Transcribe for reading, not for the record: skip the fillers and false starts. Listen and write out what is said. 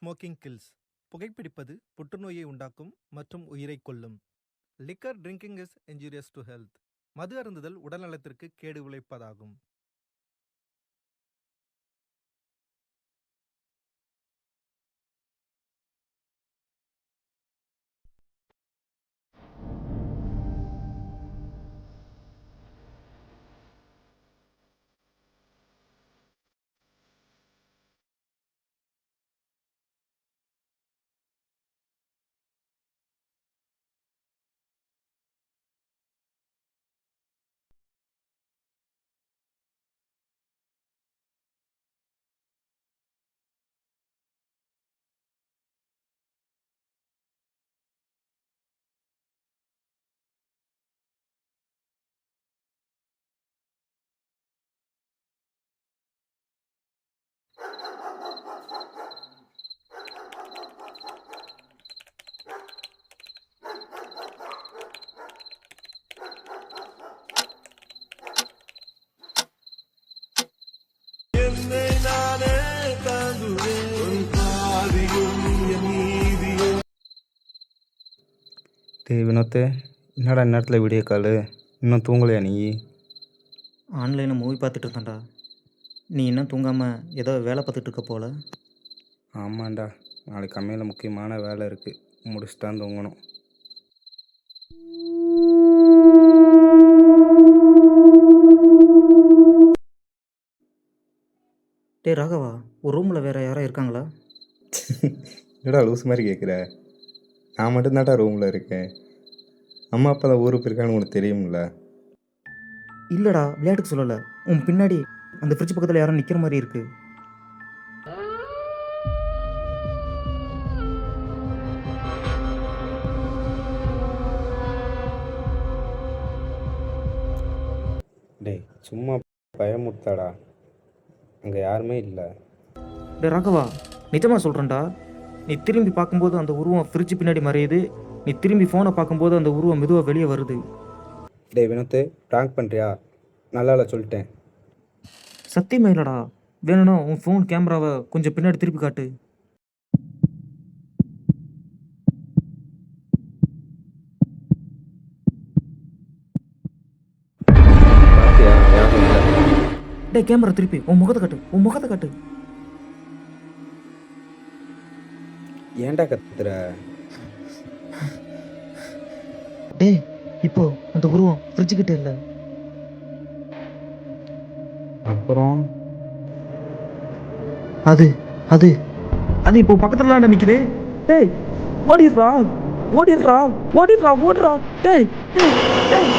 Smoking kills. புகைப்பிடிப்பது புற்றுநோயை உண்டாக்கும் மற்றும் உயிரைக் கொல்லும். Liquor drinking is injurious to health. மது அருந்துதல் உடல்நலத்திற்கு கேடு விளைவிப்பதாகும். வினோத்து, என்னடா இந்நேரத்தில் வீடியோ காலு? இன்னும் தூங்கலையா நீ? ஆன்லைனில் மூவி பார்த்துட்டு இருந்தேன்டா. நீ இன்னும் தூங்காமல் ஏதோ வேலை பார்த்துட்டு இருக்க போல. ஆமாண்டா, நாளைக்கு கம்மியில் முக்கியமான வேலை இருக்குது, முடிச்சுட்டு தான் தூங்கணும். டே ராகவா, ஒரு ரூமில் வேறு யாரோ இருக்காங்களா? என்னடா லூஸ் மாதிரி கேட்குற? நான் மட்டும்தான்டா ரூமில் இருக்கேன். அம்மா அப்பா தான் ஊருக்கு போயிருக்கான்னு உனக்கு தெரியும்ல? இல்லைடா, விளையாட்டுக்கு சொல்லலை. உன் பின்னாடி அந்த ஃப்ரிட்ஜ் பக்கத்தில் யாரும் நிற்கிற மாதிரி இருக்குது. டேய், சும்மா பயமுத்தாடா, அங்கே யாருமே இல்லை. டே ராகவா, நிஜமாக சொல்கிறேன்டா. நீ திரும்பி பார்க்கும்போது அந்த உருவம் ஃப்ரிட்ஜ் பின்னாடி மறையுது. நீ திரும்பி ஃபோனை பார்க்கும்போது அந்த உருவம் மெதுவாக வெளியே வருது. டேய் வினோத்து, ப்ராங்க் பண்ணுறியா? நல்லா இல்லை சொல்லிட்டேன். சத்தியமே இல்லைடா. வேணும்னா உன் ஃபோன் கேமராவை கொஞ்சம் பின்னாடி திருப்பி காட்டு. பார்த்தியா? யாரும் இல்லை. டே கேமரா திருப்பி உன் முகத்தை காட்டு, உன் முகத்தை காட்டு. ஏன்டா கத்துற? டே இப்போ அந்த உருவம் ஃப்ரிட்ஜ் கிட்ட இல்லை. அப்புறம் அது அது அது இப்போ பக்கத்துல நிக்குது. டேய் ஓடிடுறா, ஓடிடுறா, ஓடிடுறா, ஓடுறா. டேய் டேய்